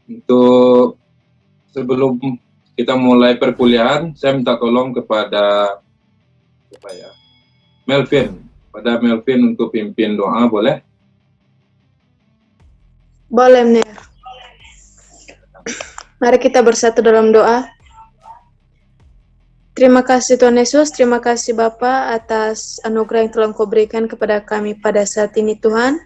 Untuk sebelum kita mulai perkuliahan, saya minta tolong kepada siapa ya? Melvin, pada Melvin untuk pimpin doa, boleh? Boleh, Ner. Mari kita bersatu dalam doa. Terima kasih Tuhan Yesus, terima kasih Bapa atas anugerah yang telah Engkau berikan kepada kami pada saat ini Tuhan.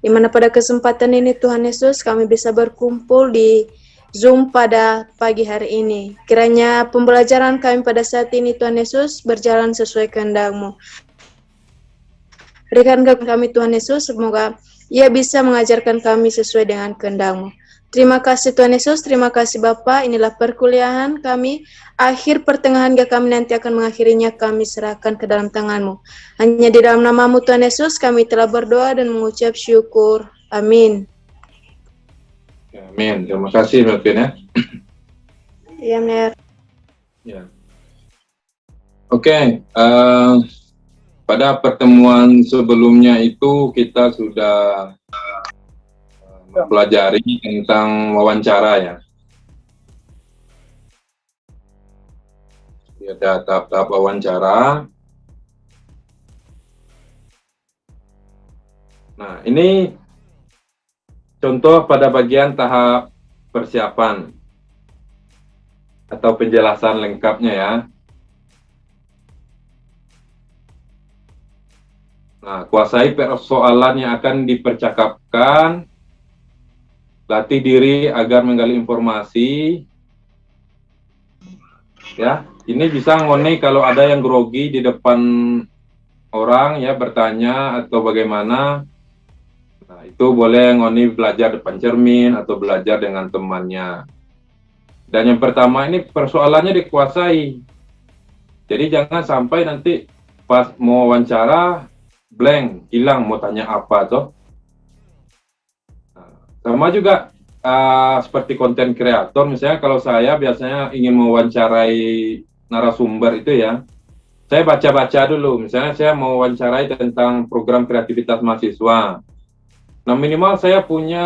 Di mana pada kesempatan ini Tuhan Yesus kami bisa berkumpul di Zoom pada pagi hari ini. Kiranya pembelajaran kami pada saat ini Tuhan Yesus berjalan sesuai kehendak-Mu. Berikan kami Tuhan Yesus, semoga Ia bisa mengajarkan kami sesuai dengan kehendak-Mu. Terima kasih Tuhan Yesus, terima kasih Bapa. Inilah perkuliahan kami. Akhir pertengahan hingga kami nanti akan mengakhirinya, kami serahkan ke dalam tangan-Mu. Hanya di dalam nama-Mu Tuhan Yesus kami telah berdoa dan mengucap syukur. Amin. Amin. Terima kasih Melvin ya. Ya, Ner. Ya. Oke, pada pertemuan sebelumnya itu kita sudah mempelajari tentang wawancara ya. Ada tahap-tahap wawancara. Nah, ini contoh pada bagian tahap persiapan atau penjelasan lengkapnya ya. Nah, kuasai persoalan yang akan dipercakapkan, latih diri agar menggali informasi. Ya, ini bisa ngoni kalau ada yang grogi di depan orang ya bertanya atau bagaimana. Nah, itu boleh ngoni belajar depan cermin atau belajar dengan temannya. Dan yang pertama ini persoalannya dikuasai. Jadi jangan sampai nanti pas mau wawancara blank, hilang mau tanya apa toh. Nah, sama juga seperti konten kreator, misalnya kalau saya biasanya ingin mewawancarai narasumber itu ya, saya baca-baca dulu. Misalnya saya mau wawancarai tentang program kreativitas mahasiswa. Nah, minimal saya punya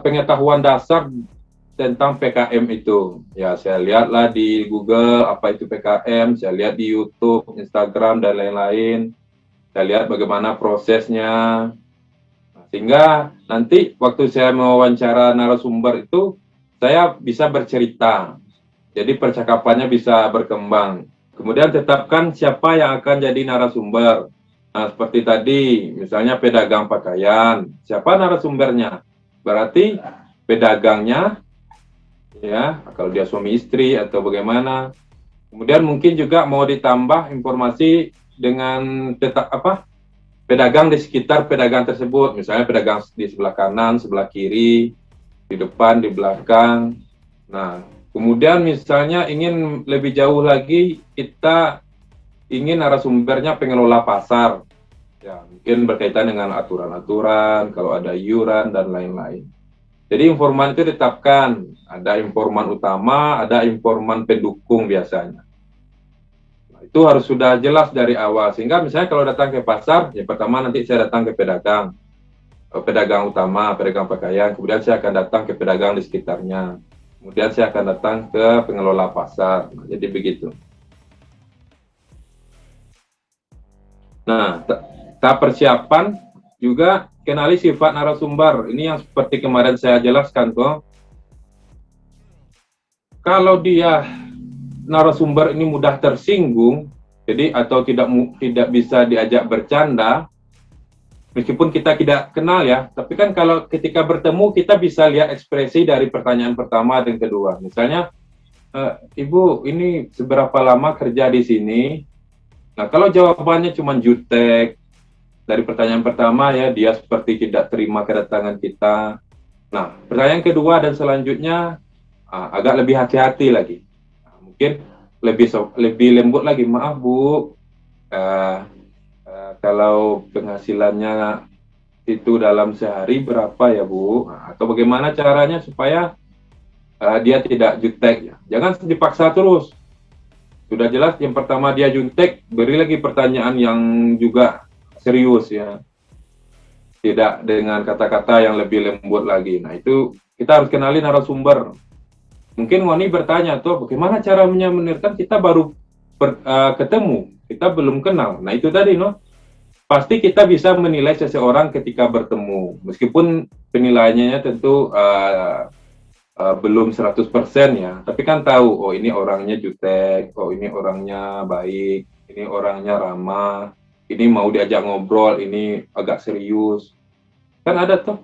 pengetahuan dasar tentang PKM itu. Ya, saya lihatlah di Google apa itu PKM, saya lihat di YouTube, Instagram, dan lain-lain. Saya lihat bagaimana prosesnya. Sehingga nanti waktu saya mewawancara narasumber itu, saya bisa bercerita. Jadi percakapannya bisa berkembang. Kemudian tetapkan siapa yang akan jadi narasumber. Nah, seperti tadi, misalnya pedagang pakaian. Siapa narasumbernya? Berarti pedagangnya, ya, kalau dia suami istri atau bagaimana. Kemudian mungkin juga mau ditambah informasi dengan tetap pedagang di sekitar pedagang tersebut, misalnya pedagang di sebelah kanan, sebelah kiri, di depan, di belakang. Nah, kemudian misalnya ingin lebih jauh lagi, kita ingin narasumbernya pengelola pasar. Ya, mungkin berkaitan dengan aturan-aturan, kalau ada iuran, dan lain-lain. Jadi informan itu ditetapkan, ada informan utama, ada informan pendukung biasanya. Itu harus sudah jelas dari awal, sehingga misalnya kalau datang ke pasar, ya pertama nanti saya datang ke pedagang utama, pedagang pakaian, kemudian saya akan datang ke pedagang di sekitarnya, kemudian saya akan datang ke pengelola pasar. Jadi begitu. Nah, tahap persiapan juga kenali sifat narasumber. Ini yang seperti kemarin saya jelaskan kok. Kalau dia narasumber ini mudah tersinggung, jadi atau tidak bisa diajak bercanda, meskipun kita tidak kenal ya, tapi kan kalau ketika bertemu kita bisa lihat ekspresi dari pertanyaan pertama dan kedua. Misalnya, Ibu ini seberapa lama kerja di sini? Nah, kalau jawabannya cuma jutek dari pertanyaan pertama ya, dia seperti tidak terima kedatangan kita. Nah, pertanyaan kedua dan selanjutnya agak lebih hati-hati lagi. Mungkin lebih lembut lagi, maaf Bu, kalau penghasilannya itu dalam sehari berapa ya Bu, atau bagaimana caranya supaya dia tidak jutek ya. Jangan dipaksa terus. Sudah jelas yang pertama dia jutek, beri lagi pertanyaan yang juga serius ya, tidak dengan kata-kata yang lebih lembut lagi. Nah, itu kita harus kenali narasumber. Mungkin Ngoni bertanya tuh, bagaimana caranya menirkan, kita baru ketemu, kita belum kenal. Nah itu tadi, no, pasti kita bisa menilai seseorang ketika bertemu, meskipun penilaiannya tentu belum 100% ya, tapi kan tahu, oh ini orangnya jutek, oh ini orangnya baik, ini orangnya ramah, ini mau diajak ngobrol, ini agak serius. Kan ada tuh,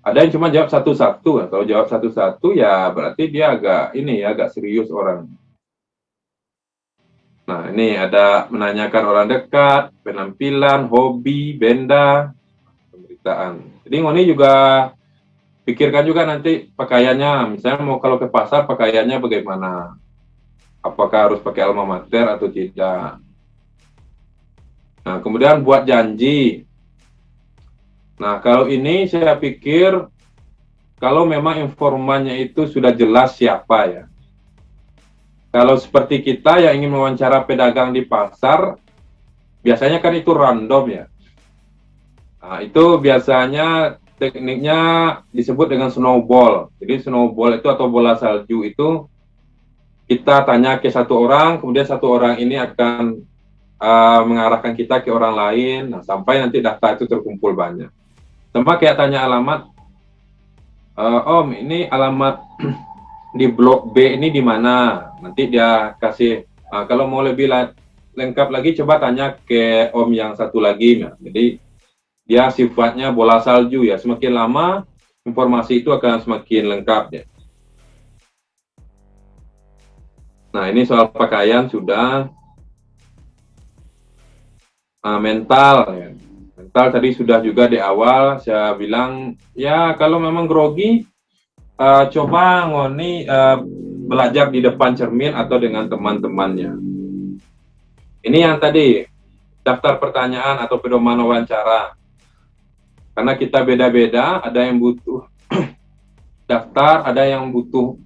ada yang cuma jawab satu-satu. Nah, kalau jawab satu-satu ya berarti dia agak ini ya, agak serius orang. Nah, ini ada menanyakan orang dekat, penampilan, hobi, benda, pemberitaan. Jadi Ngoni juga pikirkan juga nanti pakaiannya, misalnya mau kalau ke pasar pakaiannya bagaimana, apakah harus pakai alma mater atau tidak. Nah, kemudian buat janji. Nah, kalau ini saya pikir kalau memang informannya itu sudah jelas siapa ya. Kalau seperti kita yang ingin mewawancara pedagang di pasar, biasanya kan itu random ya. Nah, itu biasanya tekniknya disebut dengan snowball. Jadi snowball itu atau bola salju itu kita tanya ke satu orang, kemudian satu orang ini akan mengarahkan kita ke orang lain, nah, sampai nanti data itu terkumpul banyak. Sama kayak tanya alamat, Om ini alamat di blok B ini di mana? Nanti dia kasih, kalau mau lebih lengkap lagi coba tanya ke Om yang satu lagi. Nah, jadi dia sifatnya bola salju ya, semakin lama informasi itu akan semakin lengkap ya. Nah ini soal pakaian sudah. Mental ya. Mental tadi sudah juga di awal saya bilang ya kalau memang grogi coba Ngoni belajar di depan cermin atau dengan teman-temannya. Ini yang tadi daftar pertanyaan atau pedoman wawancara. Karena kita beda-beda, ada yang butuh daftar, ada yang butuh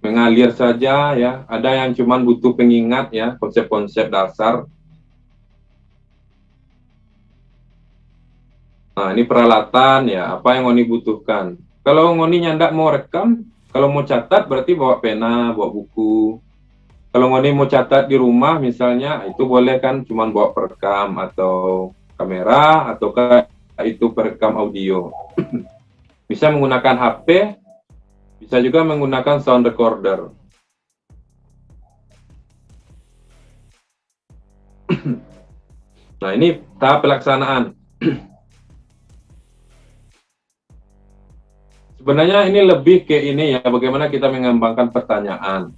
mengalir saja ya, ada yang cuma butuh pengingat ya, konsep-konsep dasar. Nah, ini peralatan ya, apa yang Ngoni butuhkan. Kalau Ngoni nyandak mau rekam, kalau mau catat berarti bawa pena, bawa buku. Kalau Ngoni mau catat di rumah misalnya, itu boleh kan cuma bawa perekam atau kamera, atau itu perekam audio. Bisa menggunakan HP, bisa juga menggunakan sound recorder. Nah, ini tahap pelaksanaan. Sebenarnya ini lebih ke ini ya, bagaimana kita mengembangkan pertanyaan.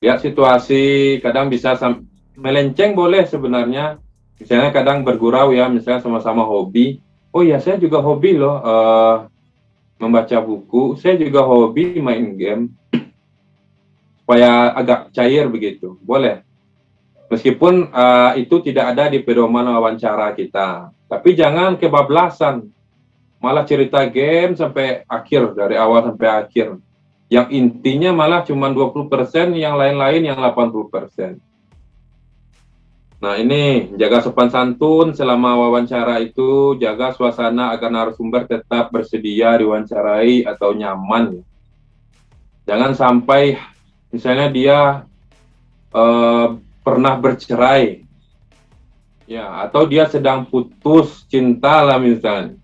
Lihat situasi, kadang bisa melenceng boleh sebenarnya. Misalnya kadang bergurau ya, misalnya sama-sama hobi. Oh ya, saya juga hobi loh membaca buku. Saya juga hobi main game. Supaya agak cair begitu, boleh. Meskipun itu tidak ada di pedoman wawancara kita. Tapi jangan kebablasan. Malah cerita game sampai akhir, dari awal sampai akhir. Yang intinya malah cuma 20%, yang lain-lain yang 80%. Nah ini, jaga sopan santun selama wawancara itu, jaga suasana agar narasumber tetap bersedia diwawancarai atau nyaman. Jangan sampai, misalnya dia pernah bercerai, ya, atau dia sedang putus cinta lah misalnya.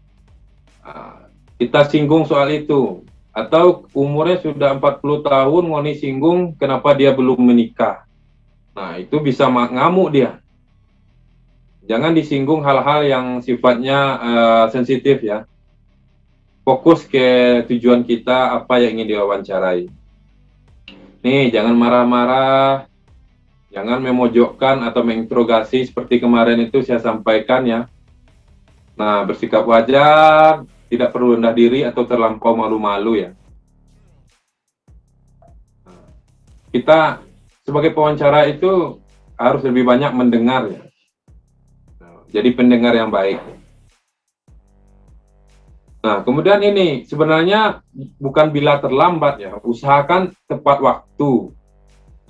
Kita singgung soal itu, atau umurnya sudah 40 tahun Ngoni singgung kenapa dia belum menikah. Nah itu bisa ngamuk dia. Jangan disinggung hal-hal yang sifatnya sensitif ya. Fokus ke tujuan kita, apa yang ingin diwawancarai. Nih jangan marah-marah, jangan memojokkan atau menginterogasi seperti kemarin itu saya sampaikan ya. Nah bersikap wajar, tidak perlu rendah diri atau terlampau malu-malu ya. Kita sebagai pewawancara itu harus lebih banyak mendengar ya. Jadi pendengar yang baik. Nah, kemudian ini sebenarnya bukan bila terlambat ya, usahakan tepat waktu.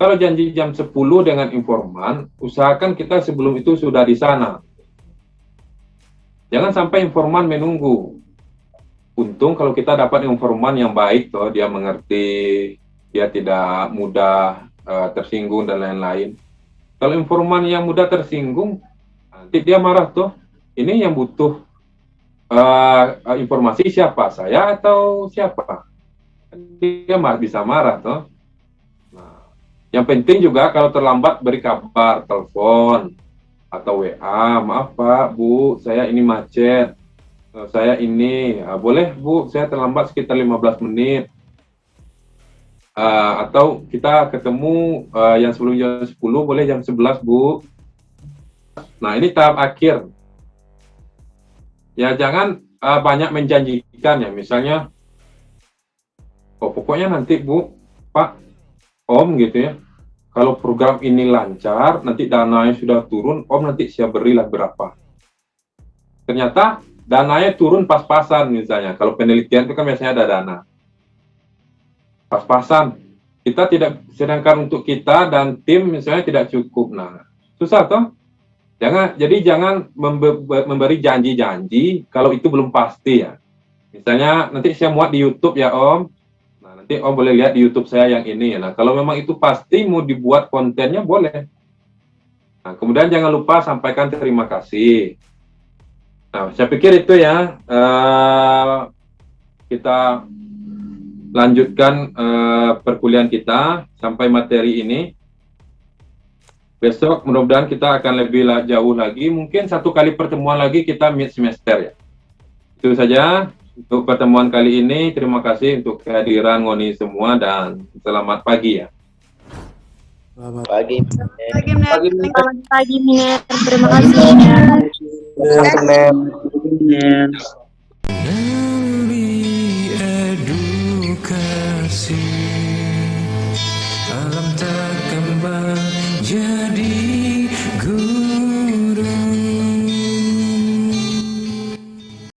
Kalau janji jam 10 dengan informan, usahakan kita sebelum itu sudah di sana. Jangan sampai informan menunggu. untung kalau kita dapat informan yang baik toh, dia mengerti, dia tidak mudah tersinggung dan lain-lain. Kalau informan yang mudah tersinggung, nanti dia marah tuh. Ini yang butuh informasi siapa, saya atau siapa? Dia bisa marah tuh. Nah, yang penting juga kalau terlambat beri kabar, telepon atau WA, maaf Pak, Bu, saya ini macet. Saya ini, boleh Bu, saya terlambat sekitar 15 menit. Atau kita ketemu yang sebelum jam 10, boleh jam 11 Bu. Nah, ini tahap akhir. Ya, jangan banyak menjanjikan ya, misalnya, oh pokoknya nanti Bu, Pak, Om gitu ya, kalau program ini lancar, nanti dananya sudah turun, Om nanti siap berilah berapa. Ternyata dananya turun pas-pasan misalnya. Kalau penelitian itu kan biasanya ada dana. Pas-pasan. Kita tidak, sedangkan untuk kita dan tim misalnya tidak cukup. Nah, susah toh? Jangan memberi janji-janji kalau itu belum pasti ya. Misalnya nanti saya muat di YouTube ya Om. Nah, nanti Om boleh lihat di YouTube saya yang ini. Nah, kalau memang itu pasti mau dibuat kontennya boleh. Nah, kemudian jangan lupa sampaikan terima kasih. Nah, saya pikir itu ya, kita lanjutkan perkuliahan kita sampai materi ini. Besok mudah-mudahan kita akan lebih jauh lagi, mungkin satu kali pertemuan lagi kita mid semester ya. Itu saja untuk pertemuan kali ini. Terima kasih untuk kehadiran Ngoni semua dan selamat pagi ya. Pagi. Selamat pagi, Miner. Terima Pagi, kasih, Miner. Nabi edukasi alam tak kembang jadi